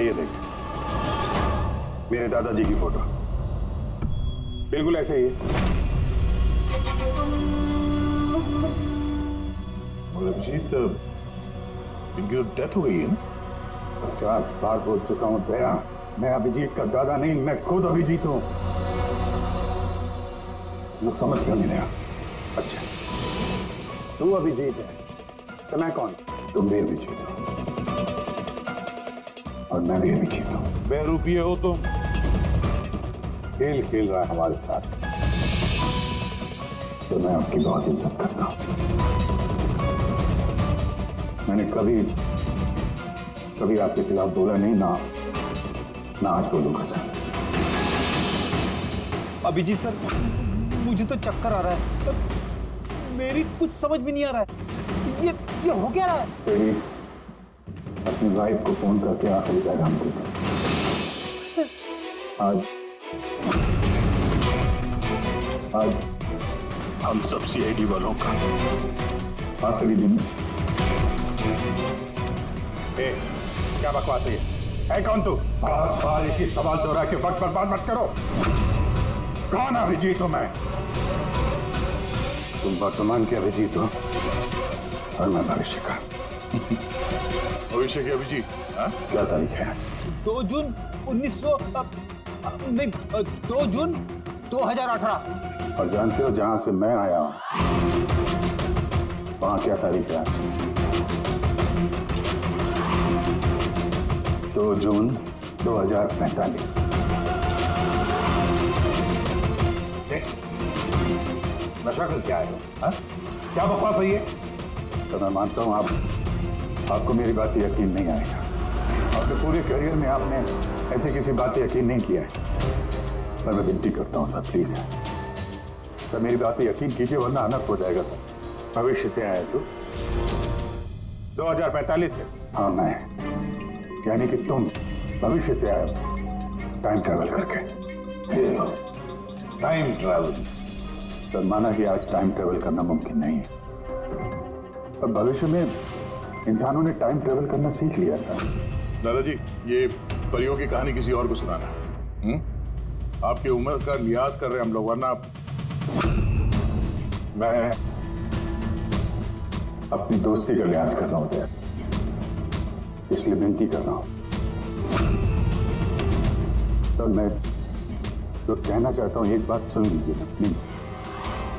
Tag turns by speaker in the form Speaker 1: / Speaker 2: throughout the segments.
Speaker 1: ये देख, मेरे दादाजी की फोटो बिल्कुल ऐसे ही है।
Speaker 2: और अभिजीत, इनकी तो डेथ हो गई है ना?
Speaker 1: 50 बार बोल चुका हूं दया, मैं अभिजीत का दादा नहीं, मैं खुद अभिजीत हूं। लोग समझ क्यों नहीं रहा? अच्छा, तू अभिजीत है तो मैं कौन? तुम भी अभिजीत हो और मैं भी अभिजीत हूं।
Speaker 2: बेरुपये हो तुम।
Speaker 1: खेल खेल रहा है हमारे साथ, तो मैं आपकी बहुत इज्जत करता हूं। मैंने कभी आपके खिलाफ बोला नहीं, ना आज बोलूंगा सर।
Speaker 3: अभिजीत सर, मुझे तो चक्कर आ रहा है, मेरी कुछ समझ भी नहीं आ रहा है। ये हो क्या रहा है?
Speaker 1: तेरी अपनी वाइफ को फोन करके आखिरी पैगाम देता। आज
Speaker 2: हम सब सीआईडी वालों का
Speaker 1: आखिरी दिन। क्या बकवास है ये? है कौन तू? बार एक ही सवाल दोहरा के वक्त बर्बाद मत करो। कौन अभिजीत हूं मैं? तुम वर्तमान के अभिजीत हो और मैं भविष्य का।
Speaker 2: भविष्य के अभिजीत?
Speaker 1: क्या तारीख है?
Speaker 3: 2 जून 2 जून 2018।
Speaker 1: और जानते हो जहां से मैं आया हूं वहां क्या तारीख है? 2 जून 2045। नशा कर क्या है? क्या बकवास है ये? तो मैं मानता हूं आपको मेरी बात पे यकीन नहीं आएगा। अपने पूरे करियर में आपने ऐसे किसी बात पे यकीन नहीं किया है। पर मैं विनती करता हूं सर, प्लीज सर मेरी बात पे यकीन कीजिए वरना अनर्थ हो जाएगा सर। भविष्य से आया तू? 2045 से? हाँ मैं, यानी कि तुम भविष्य से आए टाइम ट्रैवल करके। टाइम ट्रैवल सर, माना कि आज टाइम ट्रैवल करना मुमकिन नहीं है, पर भविष्य में इंसानों ने टाइम ट्रैवल करना सीख लिया सर।
Speaker 2: दादाजी, ये परियों की कहानी किसी और को सुनाना। आपकी उम्र का लिहाज कर रहे हैं हम लोग, वरना
Speaker 1: मैं अपनी दोस्ती का लिहाज कर रहा हूं, इसलिए विनती कर रहा हूं सर। मैं जो कहना चाहता हूं एक बात सुन लीजिए ना प्लीज।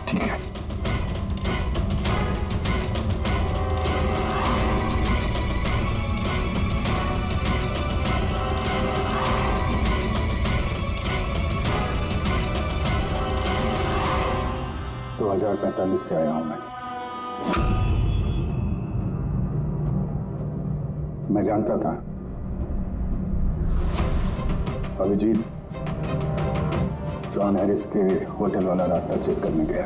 Speaker 2: ठीक है।
Speaker 1: तो 2045 से आया हूं मैं। मैं जानता था अभिजीत जॉन हैरिस के होटल वाला रास्ता चेक करने गया।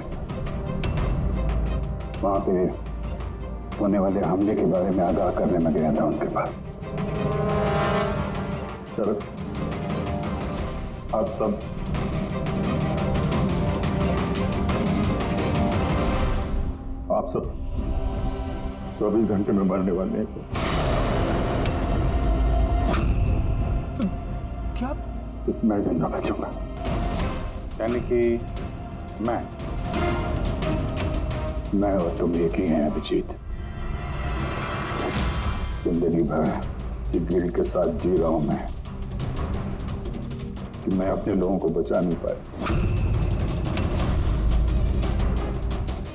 Speaker 1: वहां पे होने वाले हमले के बारे में आगाह करने में गया था उनके पास। सर आप सब 24 घंटे में मरने वाले हैं सर।
Speaker 3: क्या?
Speaker 1: मैं जिंदा बचूंगा, यानी कि मैं और तुम एक ही हैं अभिजीत। जिंदगी भर इसी गिल्ट के साथ जी रहा हूं मैं कि मैं अपने लोगों को बचा नहीं पाया।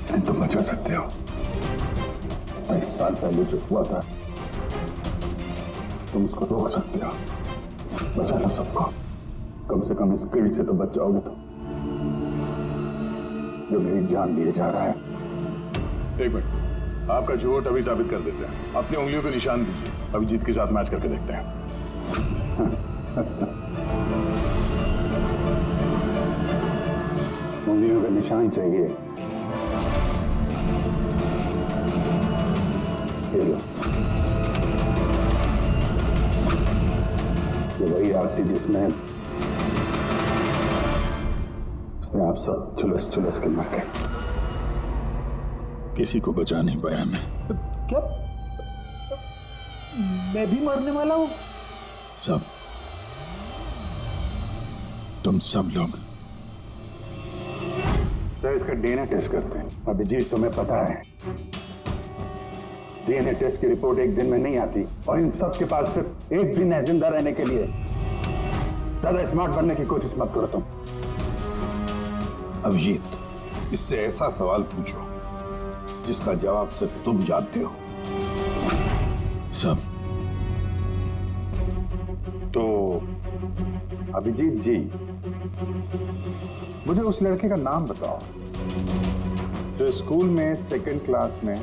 Speaker 1: लेकिन तुम बचा सकते हो। 22 साल पहले जो हुआ था तुम उसको रोक सकते हो। बचा लो सबको, कम से कम इस गिल्ट से तो बच जाओगे तुम, जो मेरी जान लिए जा रहा है।
Speaker 2: एक मिनट, आपका झूठ अभी साबित कर देते हैं। अपनी उंगलियों को निशान दीजिए, अभिजीत के साथ मैच करके देखते हैं।
Speaker 1: उंगलियों का निशान चाहिए? खेलो। ये वही आरती जिसमें आप सब चुलस के मर गए।
Speaker 2: किसी को बचा नहीं पाया मैं।
Speaker 3: क्या? मैं भी मरने वाला हूँ?
Speaker 2: सब, तुम सब लोग।
Speaker 1: सर इसका डीएनए टेस्ट करते हैं। अभिजीत तुम्हें पता है डीएनए टेस्ट की रिपोर्ट एक दिन में नहीं आती और इन सब के पास सिर्फ एक दिन है जिंदा रहने के लिए। ज्यादा स्मार्ट बनने की कोशिश मत करो तुम।
Speaker 4: अभिजीत, इससे ऐसा सवाल पूछो जिसका जवाब सिर्फ तुम जानते हो।
Speaker 2: सब।
Speaker 1: तो अभिजीत जी, मुझे उस लड़के का नाम बताओ जो स्कूल में सेकंड क्लास में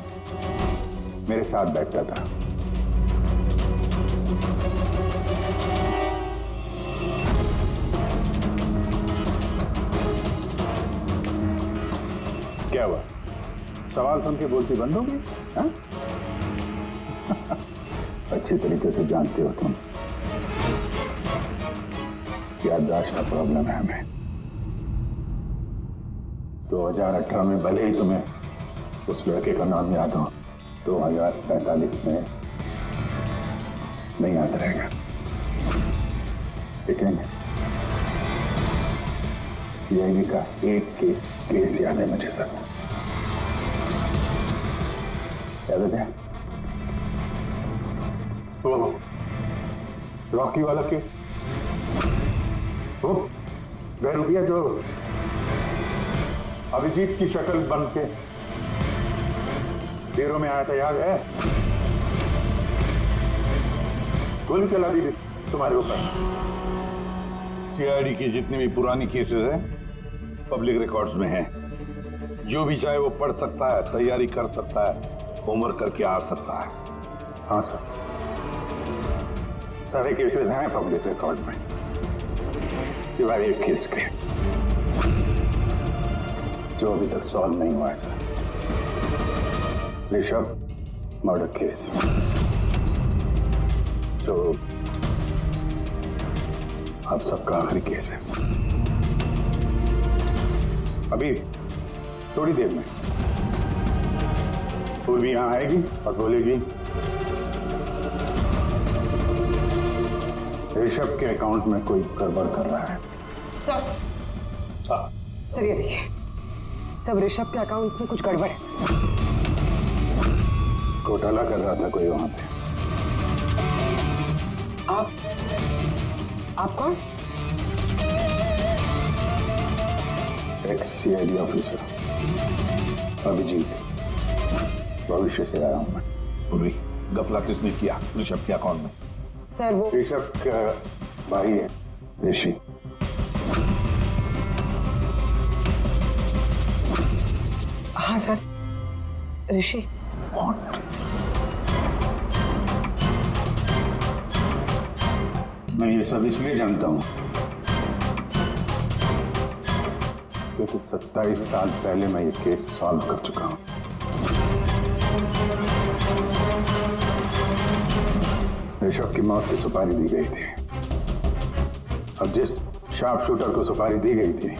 Speaker 1: मेरे साथ बैठता था। क्या हुआ? सवाल सुन के बोलती बंद हो गई? हाँ? अच्छी तरीके से जानते हो तुम, याददाश्त का प्रॉब्लम है हमें। 2018 में भले ही तुम्हें उस लड़के का नाम याद हो, 2045 में नहीं याद रहेगा। लेकिन सीआईडी का एक केस याद है मुझे सर। याद है वो रॉकी वाला केस, वो बहरूपिया जो अभिजीत की शक्ल बन के डेरों में आया था, याद है? गोली चला दी तुम्हारे ऊपर।
Speaker 4: सीआईडी की जितनी भी पुरानी केसेस हैं पब्लिक रिकॉर्ड्स में हैं। जो भी चाहे वो पढ़ सकता है, तैयारी कर सकता है, होमवर्क करके आ सकता है।
Speaker 1: हाँ सर, सारे केसेस हैं पब्लिक रिकॉर्ड में सिवाय एक केस के जो अभी तक सॉल्व नहीं हुआ है सर। ऋषभ मर्डर केस, जो आप सबका आखिरी केस है। अभी थोड़ी देर में पूर्वी यहां आएगी और बोलेगी ऋषभ के अकाउंट में कोई गड़बड़ कर रहा है।
Speaker 5: सर ये देखिए, सब ऋषभ के अकाउंट्स में कुछ गड़बड़ है सर।
Speaker 1: घोटाला कर रहा था कोई वहां पे।
Speaker 5: आप कौन?
Speaker 1: एक्स सीआईडी ऑफिसर अभिजीत, भविष्य से आया हूं मैं।
Speaker 4: पूर्वी, गफला किसने किया ऋषभ के अकाउंट में?
Speaker 5: सर वो
Speaker 1: ऋषभ का भाई है ऋषि।
Speaker 5: हाँ सर, ऋषि।
Speaker 1: मैं ये सब इसलिए जानता हूं क्योंकि 27 साल पहले मैं ये केस सॉल्व कर चुका हूं। ऋषभ की मौत की सुपारी दी गई थी। अब जिस शार्प शूटर को सुपारी दी गई थी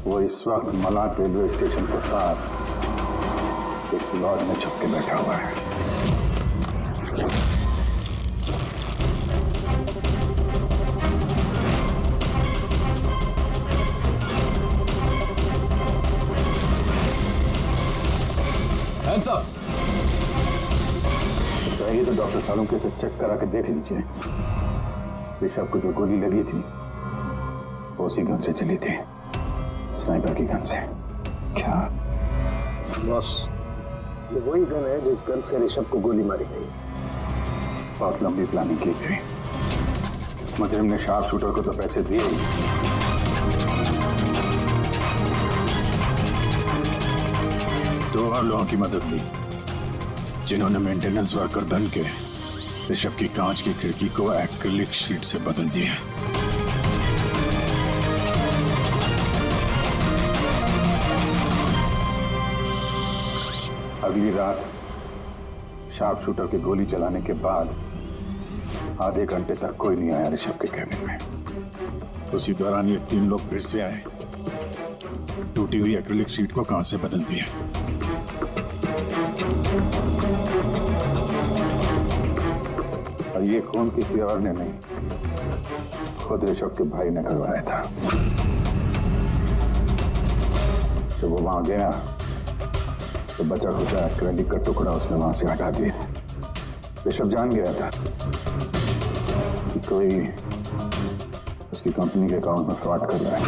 Speaker 1: वो इस वक्त मलाड रेलवे स्टेशन के पास एक लॉज में छुप के बैठा हुआ है।
Speaker 3: Hands up!
Speaker 1: चाहिए तो डॉक्टर सालुंके से चेक करा के देख लीजिए। ऋषभ को जो गोली लगी थी वो उसी गन से चली थी, स्नाइपर की गन से।
Speaker 4: क्या?
Speaker 6: बॉस, ये वही गन है जिस गन से ऋषभ को गोली मारी गई।
Speaker 1: बहुत लंबी प्लानिंग की गई। मुजरिम ने शार्प शूटर को तो पैसे दिए ही,
Speaker 2: दो और लोगों की मदद ली जिन्होंने मेंटेनेंस वर्कर बन के ऋषभ की कांच की खिड़की को एक्रिलिक शीट से बदल दिया।
Speaker 1: अगली रात शार्प शूटर की गोली चलाने के बाद आधे घंटे तक कोई नहीं आया ऋषभ के कैबिन में।
Speaker 2: उसी दौरान ये तीन लोग फिर से आए, टूटी हुई एक्रिलिक शीट को कांच से बदल दिया।
Speaker 1: और और ये खून किसी और ने नहीं, खुद ऋषभ के भाई ने करवाया था। जब वो वहां गया तो बचा खुचा क्रेडिट का टुकड़ा उसने वहां से हटा दिया। ऋषभ जान गया था कि कोई उसकी कंपनी के अकाउंट में फ्रॉड कर रहा है।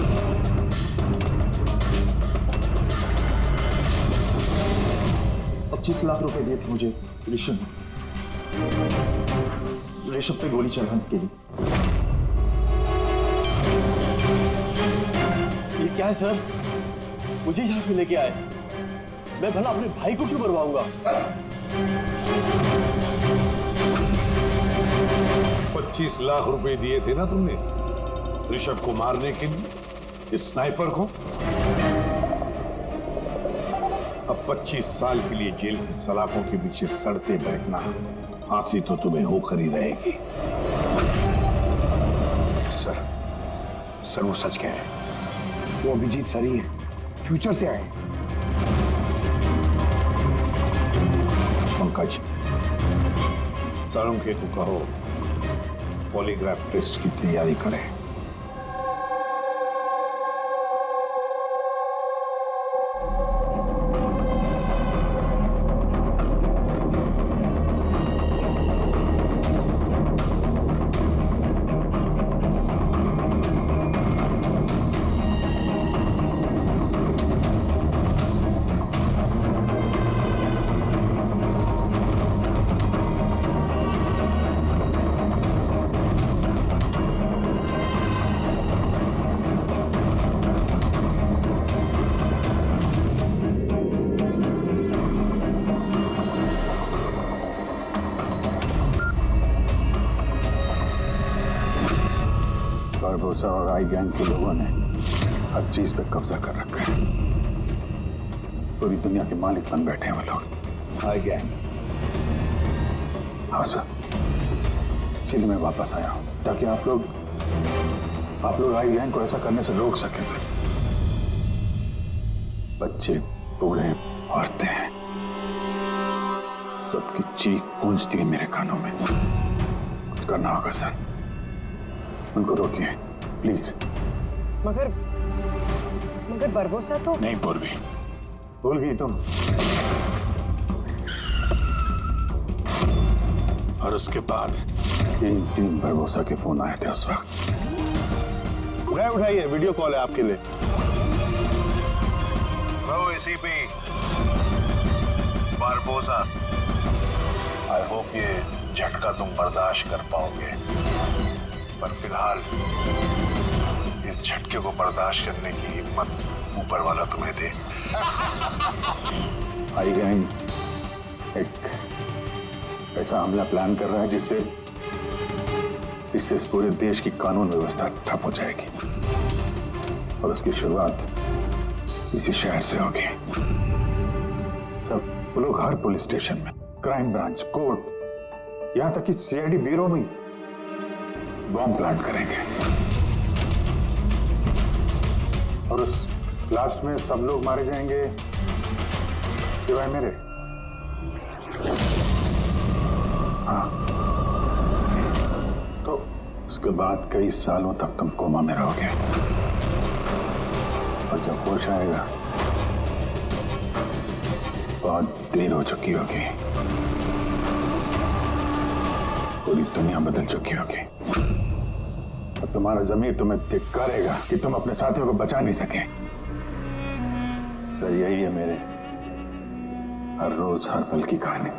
Speaker 7: 25 लाख रुपए दिए थे मुझे ऋषभ पे गोली चलाने के लिए। ये क्या है सर? मुझे यहाँ क्यों लेके आए? मैं भला अपने भाई को क्यों मरवाऊंगा?
Speaker 4: 25 लाख रुपए दिए थे ना तुमने ऋषभ को मारने के लिए, इस स्नाइपर को। अब 25 साल के लिए जेल की सलाखों के पीछे सड़ते बैठना, फांसी तो तुम्हें होकर ही रहेगी।
Speaker 6: सर वो सच कह रहे हैं। वो अभिजीत सर ही है, फ्यूचर से आए हैं।
Speaker 4: पंकज, सालुंके को कहो पॉलीग्राफ टेस्ट की तैयारी करें।
Speaker 1: बारबोसा और आई गैंग के लोगों ने हर चीज पे कब्जा कर रखा है। पूरी दुनिया के मालिक बन बैठे हैं वो लोग।
Speaker 4: आई गैंग?
Speaker 1: हाँ सर, इसीलिए मैं वापस आया हूँ ताकि आप लोग आई गैंग को ऐसा करने से रोक सके सर। बच्चे, बूढ़े, औरतें, सबकी चीख गूंजती है मेरे कानों में। कुछ करना होगा सर, उनको रोकिए प्लीज।
Speaker 5: मगर बारबोसा तो
Speaker 2: नहीं पूर्वी,
Speaker 1: भूल गई तुम?
Speaker 2: और उसके बाद
Speaker 1: 3 बारबोसा के फोन आए थे उस वक्त।
Speaker 7: उठाइए, वीडियो कॉल है आपके लिए।
Speaker 4: एसीपी बारबोसा, आई होप ये झटका तुम बर्दाश्त कर पाओगे, पर फिलहाल इस झटके को बर्दाश्त करने की हिम्मत ऊपर वाला तुम्हें दे।
Speaker 1: आई गैंग एक ऐसा हमला प्लान कर रहा है जिससे इस पूरे देश की कानून व्यवस्था ठप हो जाएगी, और उसकी शुरुआत इसी शहर से होगी। सब वो लोग हर पुलिस स्टेशन में, क्राइम ब्रांच, कोर्ट, यहां तक कि सीआईडी ब्यूरो में बॉम्ब प्लांट करेंगे, और उस ब्लास्ट में सब लोग मारे जाएंगे सिवाय मेरे। हाँ, तो उसके बाद कई सालों तक तुम कोमा में रहोगे, और जब होश आएगा बहुत देर हो चुकी होगी, पूरी दुनिया बदल चुकी होगी। अब तुम्हारा ज़मीर तुम्हें धिक्कारेगा कि तुम अपने साथियों को बचा नहीं सके। सर यही है मेरे हर रोज हर पल की कहानी।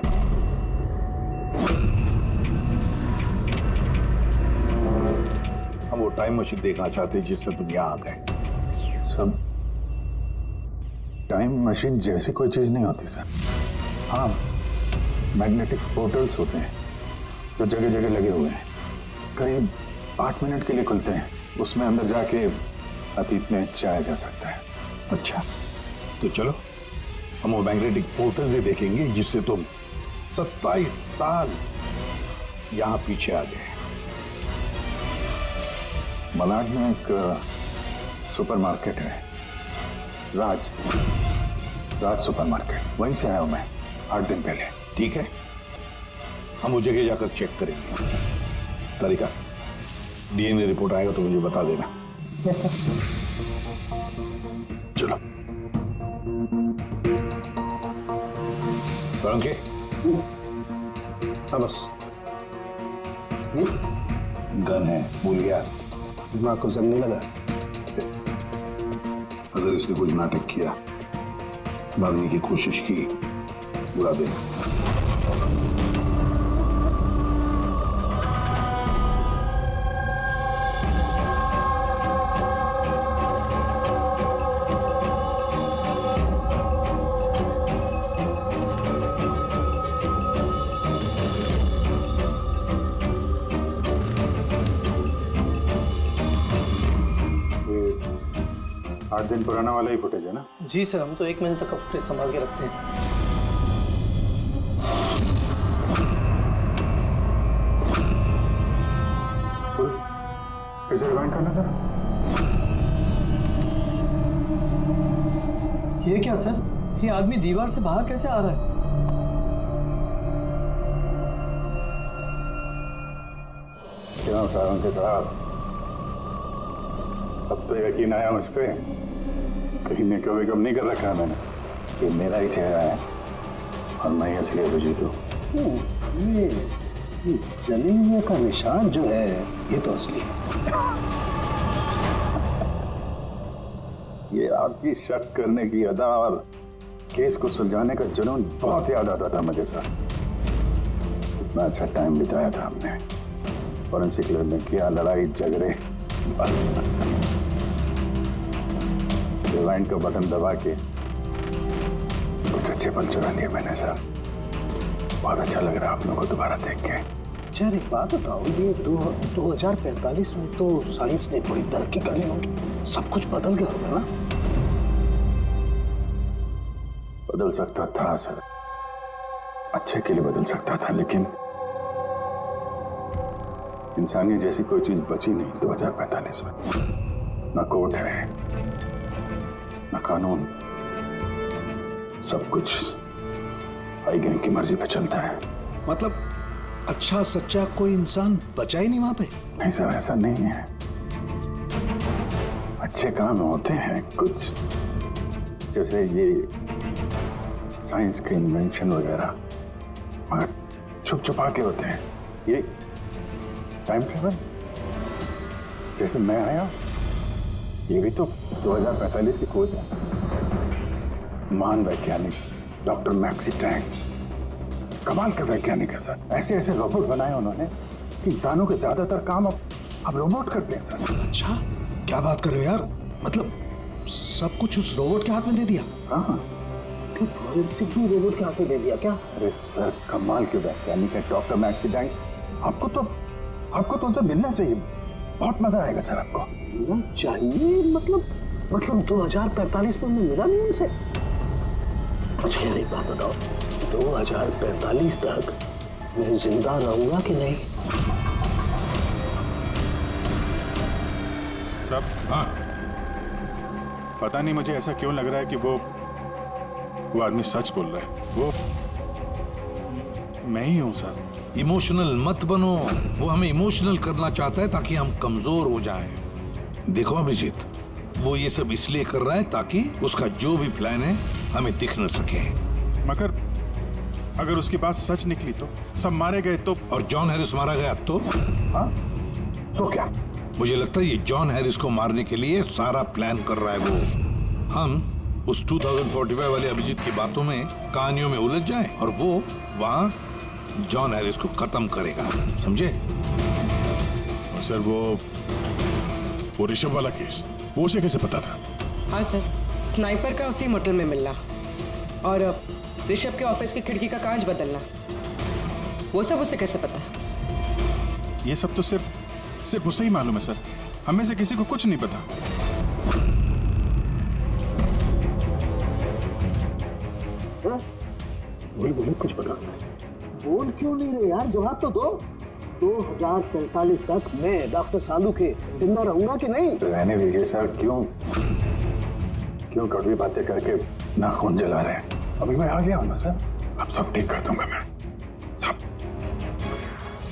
Speaker 4: हम वो टाइम मशीन देखना चाहते हैं जिससे तुम यहाँ आ गए।
Speaker 1: सब टाइम मशीन जैसी कोई चीज नहीं होती सर। हाँ, मैग्नेटिक पोर्टल्स होते हैं जो जगह जगह लगे हुए हैं, करीब 8 मिनट के लिए खुलते हैं। उसमें अंदर जाके अतीत में जाया जा सकता है।
Speaker 4: अच्छा, तो चलो हम वो मैग्नेटिक पोर्टल से देखेंगे जिससे तुम 27 साल यहाँ पीछे आ गए।
Speaker 1: मलाड में एक सुपरमार्केट है, राज सुपरमार्केट, वहीं से आया हूं मैं 8 दिन पहले।
Speaker 4: ठीक है, हम उस जगह जाकर चेक करेंगे। तारिका, डीएनए रिपोर्ट आएगा तो मुझे बता देना।
Speaker 5: Yes sir.
Speaker 4: चलो सोलंकी,
Speaker 6: हाँ बस।
Speaker 4: गन है, भूल गया?
Speaker 6: दिमाग को जंग नहीं लगा।
Speaker 4: अगर इसने कुछ नाटक किया, भागने की कोशिश की, बुला देना।
Speaker 1: ये 8 दिन पुराना वाला ही फुटेज है ना?
Speaker 7: जी सर, हम तो 1 महीने तक का फुटेज संभाल के रखते हैं।
Speaker 1: इसे रिवाइंड करना सर।
Speaker 7: ये क्या सर? ये आदमी दीवार से बाहर कैसे आ रहा है?
Speaker 1: क्यों साहब के साहब, अब तो यकीन आया मुझ पे। कहीं ने कभी कम नहीं कर रखा है मैंने। ये मेरा ही चेहरा है और मैं ही असली अभिजीत हूँ।
Speaker 6: ये जले हुए का निशान जो है ये तो असली है।
Speaker 1: ये आपकी शक करने की अदा और केस को सुलझाने का जुनून बहुत याद आता था मुझे सर। इतना अच्छा टाइम बिताया था हमने फॉरेंसिक लैब में, किया लड़ाई झगड़े। रिवाइंड का बटन दबा के कुछ अच्छे पल चुरा लिए मैंने सर। बहुत अच्छा लग रहा है आप लोगों को दोबारा देख के।
Speaker 6: यार एक बात बताओ, ये 2045 में तो साइंस ने बड़ी तरक्की कर ली होगी, सब कुछ बदल गया होगा ना?
Speaker 1: बदल सकता था सर, अच्छे के लिए बदल सकता था, लेकिन इंसानियत जैसी कोई चीज बची नहीं 2045 में। ना कोर्ट है, ना कानून, सब कुछ हाई गैंग की मर्जी पे चलता है।
Speaker 6: मतलब अच्छा सच्चा कोई इंसान बचा ही नहीं वहां पे?
Speaker 1: नहीं सर, ऐसा नहीं है। अच्छे काम होते हैं कुछ, जैसे ये साइंस के इन्वेंशन वगैरह, मगर छुप छुपा के होते हैं। ये टाइम ट्रेवल, जैसे मैं आया, ये भी तो 2045 की खोज है। महान वैज्ञानिक डॉक्टर मैक्सी टैंक, कमाल के वैज्ञानिक है सर। ऐसे ऐसे रोबोट बनाए उन्होंने कि इंसानों के ज्यादातर काम अब रोबोट करते हैं सर।
Speaker 6: अच्छा, क्या बात कर रहे हो यार? मतलब सब कुछ उस रोबोट के हाथ में दे दिया?
Speaker 1: हाँ,
Speaker 6: फॉरेंसिक भी रोबोट के हाथ में दे दिया क्या?
Speaker 1: अरे सर, कमाल के वैज्ञानिक है डॉक्टर मैक्सी टैंक। आपको तो उनसे मिलना चाहिए, बहुत मजा आएगा सर आपको।
Speaker 6: मिलना चाहिए? मतलब 2045 में मैं मिला नहीं उनसे? अच्छा यार एक बात बताओ, 2045 तक मैं जिंदा रहूंगा कि नहीं?
Speaker 2: सब हाँ, पता नहीं मुझे ऐसा क्यों लग रहा है कि वो आदमी सच बोल रहा है। वो मैं ही हूं सर।
Speaker 8: इमोशनल मत बनो, वो हमें इमोशनल करना चाहता है ताकि हम कमजोर हो जाएं। देखो अभिजीत, वो ये सब इसलिए कर रहा है ताकि उसका जो भी प्लान है हमें दिख न सके।
Speaker 2: मगर अगर उसकी बात सच निकली तो सब मारे गए तो?
Speaker 8: और जॉन हैरिस मारा गया तो?
Speaker 1: हाँ, तो क्या?
Speaker 8: मुझे लगता है ये जॉन हैरिस को मारने के लिए सारा प्लान कर रहा है वो। हम उस 2045 वाले अभिजीत की बातों में, कहानियों में उलझ जाएं और वो वहां जॉन हैरिस को खत्म करेगा, समझे?
Speaker 2: और सर वो ऋषभ वाला केस, वो उसे कैसे पता था?
Speaker 5: हाँ सर, स्नाइपर का उसी मोटल में मिलना और ऋषभ के ऑफिस की खिड़की का कांच बदलना, वो सब उसे कैसे पता?
Speaker 2: ये सब तो सिर्फ उसे ही मालूम है सर, हमें से किसी को कुछ नहीं पता।
Speaker 6: बोल कुछ बना। बोल क्यों नहीं रहे यार? जवाब तो दो। 2045 तक मैं डॉक्टर सालू के जिंदा रहूंगा कि नहीं?
Speaker 1: रहने दीजिए सर, क्यों कड़वी बातें करके नाखून जला रहे हैं? अभी मैं आ गया हूँ ना सर, अब सब ठीक कर दूंगा मैं, सब।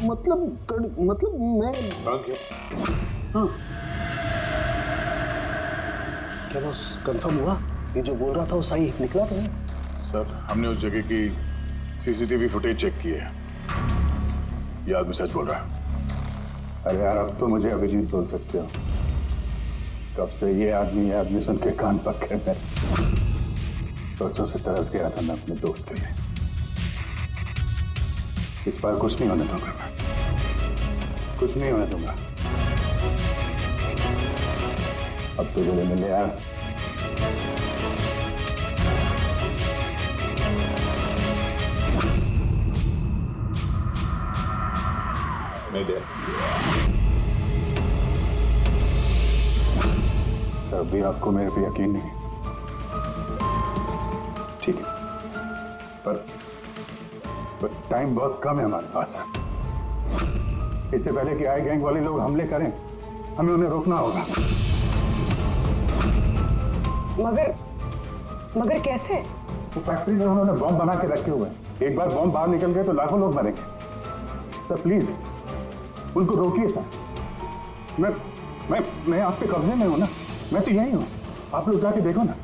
Speaker 6: मतलब मैं हाँ क्या बॉस कंफर्म हुआ? ये जो बोल रहा था वो सही निकला तो नहीं?
Speaker 2: सर, हमने उस जगह की सीसीटीवी फुटेज चेक की है। ये आदमी सच बोल रहा है।
Speaker 1: अरे यार, अब तो मुझे अभिजीत बोल सकते हो। कब से ये आदमी सुन के कान पक्के में। परसों से तरस गया था मैं अपने दोस्त के लिए। इस बार कुछ नहीं होने दूंगा मैं, कुछ नहीं होने दूंगा। अब तो जल्दी मिले यार।
Speaker 2: नहीं दे।
Speaker 1: सर, अभी आपको मेरे पे यकीन नहीं, ठीक है, पर टाइम बहुत कम है हमारे पास। इससे पहले कि आई गैंग वाले लोग हमले करें, हमें उन्हें रोकना होगा।
Speaker 5: मगर कैसे?
Speaker 1: वो फैक्ट्री में उन्होंने बॉम्ब बना के रखे हुए हैं। एक बार बॉम्ब बाहर निकल गए तो लाखों लोग मरेंगे। सर प्लीज उनको रोकिए सर। मैं आपके कब्जे में हूं ना, मैं तो यही हूं। आप लोग जाके देखो ना।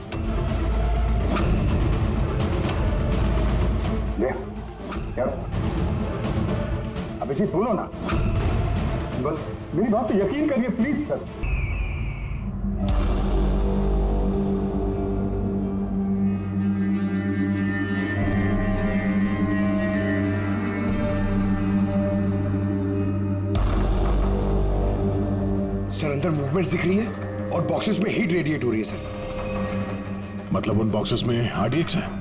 Speaker 1: ले यार, अभिजीत बोलो ना, बस मेरी बात पे यकीन करिए प्लीज सर।
Speaker 9: सर अंदर मूवमेंट्स दिख रही है और बॉक्सेस में हीट रेडिएट हो रही है सर।
Speaker 2: मतलब उन बॉक्सेस में RDX है?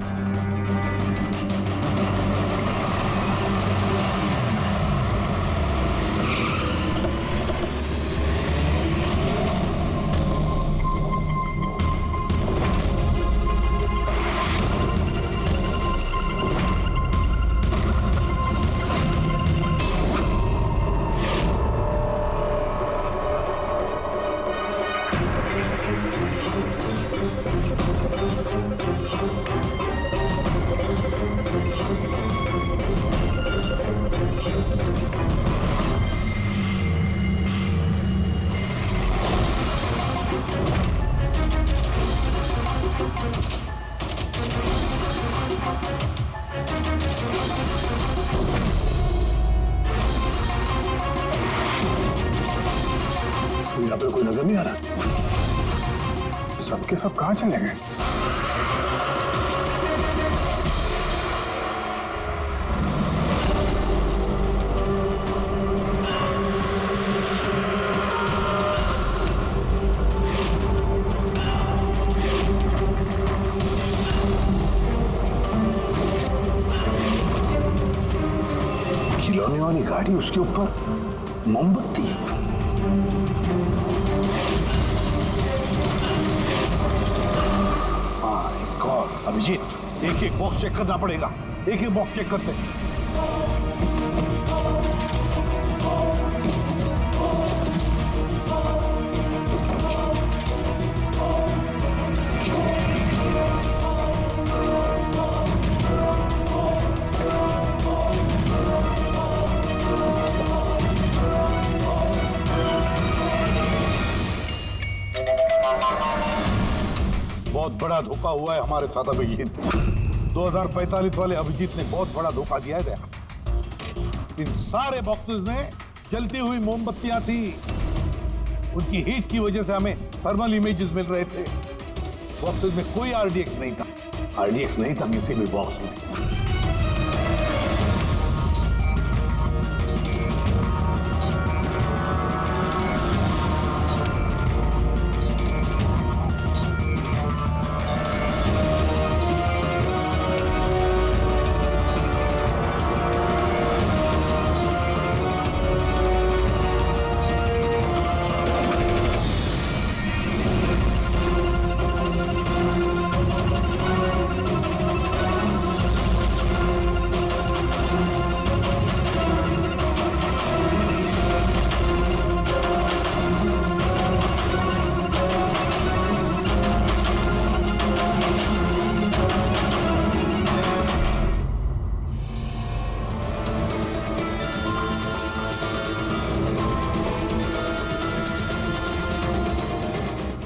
Speaker 2: यहाँ पे कोई नजर नहीं आ रहा।
Speaker 1: सबके सब कहां चले गए?
Speaker 2: खिलौने वाली गाड़ी, उसके ऊपर मोमबत्ती।
Speaker 8: अभिजीत, एक एक बॉक्स चेक करना पड़ेगा। एक एक बॉक्स चेक करते हैं। बहुत बड़ा धोखा हुआ है हमारे साथ अभिजीत। 2045 वाले अभिजीत ने बहुत बड़ा धोखा दिया है। इन सारे बॉक्सेस में जलती हुई मोमबत्तियां थी। उनकी हीट की वजह से हमें थर्मल इमेजेस मिल रहे थे। बॉक्सेस में कोई RDX नहीं था। RDX नहीं था किसी भी बॉक्स में।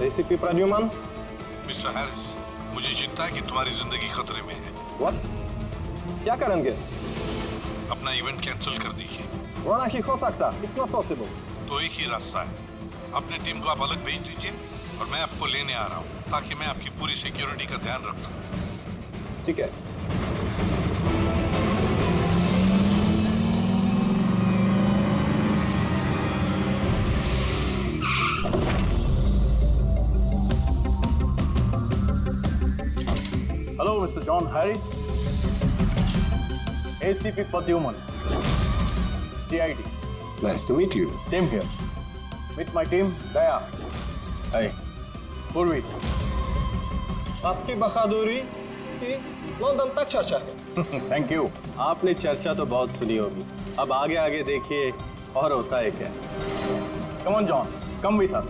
Speaker 7: एसीपी प्रद्युमन।
Speaker 8: मिस्टर हैरिस, मुझे चिंता है कि तुम्हारी जिंदगी खतरे में है।
Speaker 7: व्हाट? क्या करेंगे?
Speaker 8: अपना इवेंट कैंसिल कर दीजिए।
Speaker 7: वो नहीं हो सकता। It's not possible.
Speaker 8: तो एक ही रास्ता है, अपने टीम को आप अलग भेज दीजिए और मैं आपको लेने आ रहा हूँ ताकि मैं आपकी पूरी सिक्योरिटी का ध्यान रख सकूं।
Speaker 7: ठीक है।
Speaker 3: Hello mister John Harris, ACP Pradyuman, CID।
Speaker 6: Nice to meet you.
Speaker 3: Same here. With my team, Daya. Hey, Purvi.
Speaker 7: आपकी बहादुरी की लंदन तक चर्चा है।
Speaker 3: Thank you.
Speaker 7: आपने चर्चा तो बहुत सुनी होगी, अब आगे आगे देखिए और होता है क्या।
Speaker 3: Come on, John. Come with us.